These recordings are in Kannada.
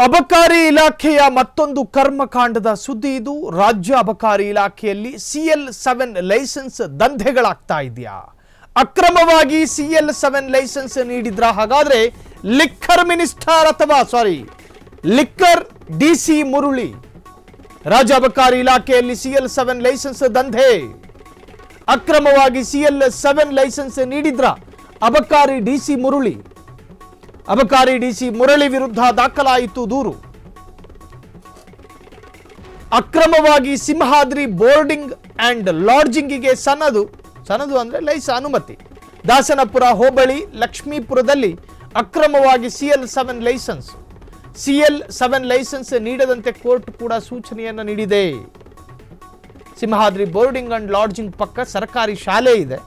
ಅಬಕಾರಿ ಇಲಾಖೆಯ ಮತ್ತೊಂದು ಕರ್ಮಕಾಂಡದ ಸುದ್ದಿ ಇದು. ರಾಜ್ಯ ಅಬಕಾರಿ ಇಲಾಖೆಯಲ್ಲಿ CL7 ಲೈಸೆನ್ಸ್ ದಂಧೆಗಳಾಗ್ತಾ ಇದೆಯಾ? ಅಕ್ರಮವಾಗಿ CL7 ಲೈಸೆನ್ಸ್ ನೀಡಿದ್ರ? ಹಾಗಾದ್ರೆ ಲಿಕ್ಕರ್ ಮಿನಿಸ್ಟರ್ ಅಥವಾ ಲಿಕ್ಕರ್ DC ಮುರುಳಿ ರಾಜ್ಯ ಅಬಕಾರಿ ಇಲಾಖೆಯಲ್ಲಿ CL7 ಲೈಸೆನ್ಸ್ ದಂಧೆ. ಅಕ್ರಮವಾಗಿ CL7 ಲೈಸೆನ್ಸ್ ನೀಡಿದ್ರ ಅಬಕಾರಿ DC ಮುರುಳಿ. ಅಬಕಾರಿ DC ಮುರಳಿ ವಿರುದ್ಧ ದಾಖಲಾಯಿತು ದೂರು. ಅಕ್ರಮವಾಗಿ ಸಿಂಹಾದ್ರಿ ಬೋರ್ಡಿಂಗ್ ಅಂಡ್ ಲಾಡ್ಜಿಂಗಿಗೆ ಸನದು ಅಂದ್ರೆ ಅನುಮತಿ. ದಾಸನಪುರ ಹೋಬಳಿ ಲಕ್ಷ್ಮೀಪುರದಲ್ಲಿ ಅಕ್ರಮವಾಗಿ CL7 ಲೈಸೆನ್ಸ್ ನೀಡದಂತೆ ಕೋರ್ಟ್ ಕೂಡ ಸೂಚನೆಯನ್ನು ನೀಡಿದೆ. ಸಿಂಹಾದ್ರಿ ಬೋರ್ಡಿಂಗ್ ಅಂಡ್ ಲಾಡ್ಜಿಂಗ್ ಪಕ್ಕ ಸರ್ಕಾರಿ ಶಾಲೆ ಇದೆ.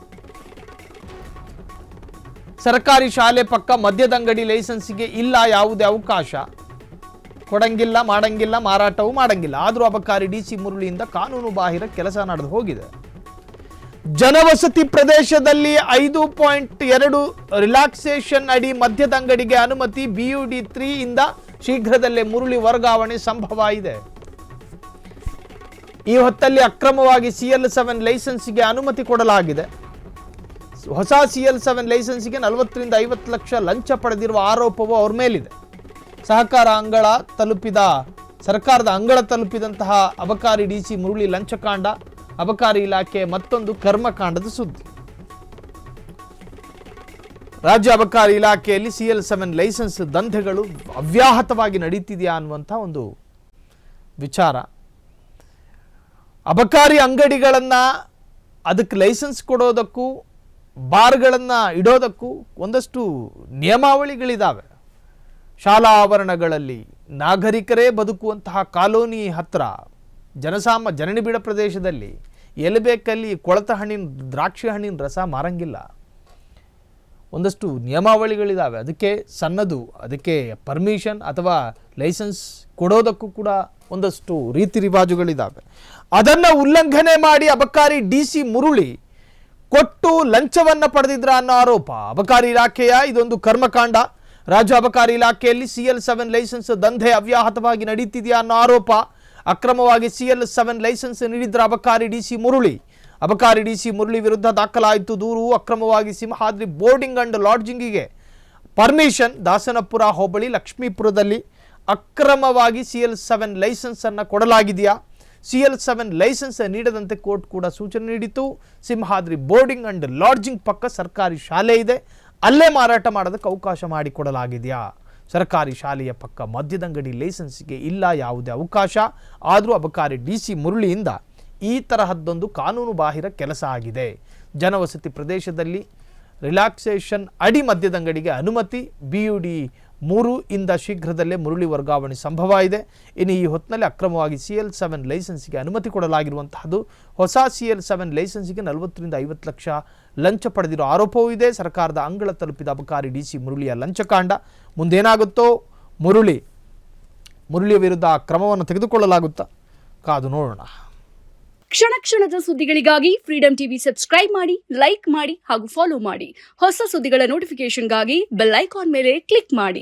ಸರ್ಕಾರಿ ಶಾಲೆ ಪಕ್ಕ ಮದ್ಯದಂಗಡಿ ಲೈಸೆನ್ಸ್ಗೆ ಇಲ್ಲ ಯಾವುದೇ ಅವಕಾಶ, ಕೊಡಂಗಿಲ್ಲ, ಮಾಡಂಗಿಲ್ಲ, ಮಾರಾಟವೂ ಮಾಡಂಗಿಲ್ಲ. ಆದರೂ ಅಬಕಾರಿ DC ಮುರುಳಿಯಿಂದ ಕಾನೂನು ಬಾಹಿರ ಕೆಲಸ ನಡೆದು ಹೋಗಿದೆ. ಜನವಸತಿ ಪ್ರದೇಶದಲ್ಲಿ 5.2 ರಿಲ್ಯಾಕ್ಸೇಷನ್ ಅಡಿ ಮದ್ಯದಂಗಡಿಗೆ ಅನುಮತಿ. BUD 3 ಇಂದ ಶೀಘ್ರದಲ್ಲೇ ಮುರುಳಿ ವರ್ಗಾವಣೆ ಸಂಭವ ಇದೆ. ಈ ಹೊತ್ತಲ್ಲಿ ಅಕ್ರಮವಾಗಿ CL7 ಲೈಸೆನ್ಸ್ಗೆ ಅನುಮತಿ ಕೊಡಲಾಗಿದೆ. ಹೊಸ CL7 ಲೈಸೆನ್ಸ್ಗೆ 40 ರಿಂದ 50 ಲಕ್ಷ ಲಂಚ ಪಡೆದಿರುವ ಆರೋಪವು ಅವ್ರ ಮೇಲಿದೆ. ಸರ್ಕಾರದ ಅಂಗಳ ತಲುಪಿದಂತಹ ಅಬಕಾರಿ DC ಮುರುಳಿ ಲಂಚಕಾಂಡ ಅಬಕಾರಿ ಇಲಾಖೆ ಮತ್ತೊಂದು ಕರ್ಮಕಾಂಡದ ಸುದ್ದಿ. ರಾಜ್ಯ ಅಬಕಾರಿ ಇಲಾಖೆಯಲ್ಲಿ CL7 ಲೈಸೆನ್ಸ್ ದಂಧೆಗಳು ಅವ್ಯಾಹತವಾಗಿ ನಡೀತಿದೆಯಾ ಅನ್ನುವಂಥ ಒಂದು ವಿಚಾರ. ಅಬಕಾರಿ ಅಂಗಡಿಗಳನ್ನು ಅದಕ್ಕೆ ಲೈಸೆನ್ಸ್ ಕೊಡೋದಕ್ಕೂ ಬಾರ್ಗಳನ್ನು ಇಡೋದಕ್ಕೂ ಒಂದಷ್ಟು ನಿಯಮಾವಳಿಗಳಿದ್ದಾವೆ. ಶಾಲಾ ಆವರಣಗಳಲ್ಲಿ ನಾಗರಿಕರೇ ಬದುಕುವಂತಹ ಕಾಲೋನಿ ಹತ್ರ ಜನನಿಬಿಡ ಪ್ರದೇಶದಲ್ಲಿ ಎಲ್ಲಿ ಬೇಕಲ್ಲಿ ಕೊಳತ ಹಣ್ಣಿನ ದ್ರಾಕ್ಷಿ ಹಣ್ಣಿನ ರಸ ಮಾರಂಗಿಲ್ಲ. ಒಂದಷ್ಟು ನಿಯಮಾವಳಿಗಳಿದ್ದಾವೆ. ಅದಕ್ಕೆ ಪರ್ಮಿಷನ್ ಅಥವಾ ಲೈಸೆನ್ಸ್ ಕೊಡೋದಕ್ಕೂ ಕೂಡ ಒಂದಷ್ಟು ರೀತಿ ರಿವಾಜುಗಳಿದ್ದಾವೆ. ಅದನ್ನು ಉಲ್ಲಂಘನೆ ಮಾಡಿ ಅಬಕಾರಿ DC ಮುರುಳಿ ಕೊಟ್ಟು ಲಂಚವನ್ನು ಪಡೆದಿದ್ರ ಅನ್ನೋ ಆರೋಪ. ಅಬಕಾರಿ ಇಲಾಖೆಯ ಇದೊಂದು ಕರ್ಮಕಾಂಡ. ರಾಜ್ಯ ಅಬಕಾರಿ ಇಲಾಖೆಯಲ್ಲಿ CL7 ಲೈಸೆನ್ಸ್ ದಂಧೆ ಅವ್ಯಾಹತವಾಗಿ ನಡೀತಿದೆಯಾ ಅನ್ನೋ ಆರೋಪ. ಅಕ್ರಮವಾಗಿ CL7 ಲೈಸೆನ್ಸ್ ನೀಡಿದ್ರ ಅಬಕಾರಿ DC ಮುರುಳಿ. ಅಬಕಾರಿ DC ಮುರುಳಿ ವಿರುದ್ಧ ದಾಖಲಾಯಿತು ದೂರು. ಅಕ್ರಮವಾಗಿ ಸಿಂಹಾದ್ರಿ ಬೋರ್ಡಿಂಗ್ ಅಂಡ್ ಲಾಡ್ಜಿಂಗಿಗೆ ಪರ್ಮಿಷನ್. ದಾಸನಪುರ ಹೋಬಳಿ ಲಕ್ಷ್ಮೀಪುರದಲ್ಲಿ ಅಕ್ರಮವಾಗಿ CL7 ಲೈಸೆನ್ಸ್ ಅನ್ನು ಕೊಡಲಾಗಿದೆಯಾ? CL7 ಲೈಸೆನ್ಸ್ ನೀಡದಂತೆ ಕೋರ್ಟ್ ಕೂಡ ಸೂಚನೆ ನೀಡಿತು. ಸಿಂಹಾದ್ರಿ ಬೋರ್ಡಿಂಗ್ ಅಂಡ್ ಲಾಡ್ಜಿಂಗ್ ಪಕ್ಕ ಸರ್ಕಾರಿ ಶಾಲೆ ಇದೆ, ಅಲ್ಲೇ ಮಾರಾಟ ಮಾಡೋದಕ್ಕೆ ಅವಕಾಶ ಮಾಡಿಕೊಡಲಾಗಿದೆಯಾ? ಸರ್ಕಾರಿ ಶಾಲೆಯ ಪಕ್ಕ ಮದ್ಯದಂಗಡಿ ಲೈಸೆನ್ಸ್ಗೆ ಇಲ್ಲ ಯಾವುದೇ ಅವಕಾಶ. ಆದರೂ ಅಬಕಾರಿ DC ಮುರುಳಿಯಿಂದ ಈ ತರಹದ್ದೊಂದು ಕಾನೂನು ಬಾಹಿರ ಕೆಲಸ ಆಗಿದೆ. ಜನವಸತಿ ಪ್ರದೇಶದಲ್ಲಿ ರಿಲ್ಯಾಕ್ಸೇಷನ್ ಅಡಿ ಮದ್ಯದಂಗಡಿಗೆ ಅನುಮತಿ. BUD 3 ಇಂದ ಶೀಘ್ರದಲ್ಲೇ ಮುರುಳಿ ವರ್ಗಾವಣೆ ಸಂಭವ ಇದೆ. ಇನ್ನು ಈ ಹೊತ್ತಿನಲ್ಲಿ ಅಕ್ರಮವಾಗಿ CL7 ಲೈಸೆನ್ಸ್ಗೆ ಅನುಮತಿ ಕೊಡಲಾಗಿರುವಂತಹದ್ದು. ಹೊಸ CL7 ಲೈಸೆನ್ಸ್ಗೆ 40 ರಿಂದ 50 ಲಕ್ಷ ಲಂಚ ಪಡೆದಿರೋ ಆರೋಪವೂ ಇದೆ. ಸರ್ಕಾರದ ಅಂಗಳ ತಲುಪಿದ ಅಬಕಾರಿ DC ಮುರುಳಿಯ ಲಂಚಕಾಂಡ. ಮುಂದೇನಾಗುತ್ತೋ? ಮುರುಳಿಯ ವಿರುದ್ಧ ಕ್ರಮವನ್ನು ತೆಗೆದುಕೊಳ್ಳಲಾಗುತ್ತಾ? ಕಾದು ನೋಡೋಣ. ಕ್ಷಣ ಕ್ಷಣದ ಸುದ್ದಿಗಳಿಗಾಗಿ ಫ್ರೀಡಂ ಟಿವಿ ಸಬ್ಸ್ಕ್ರೈಬ್ ಮಾಡಿ, ಲೈಕ್ ಮಾಡಿ ಹಾಗೂ ಫಾಲೋ ಮಾಡಿ. ಹೊಸ ಸುದ್ದಿಗಳ ನೋಟಿಫಿಕೇಶನ್ಗಾಗಿ ಬೆಲ್ ಐಕಾನ್ ಮೇಲೆ ಕ್ಲಿಕ್ ಮಾಡಿ.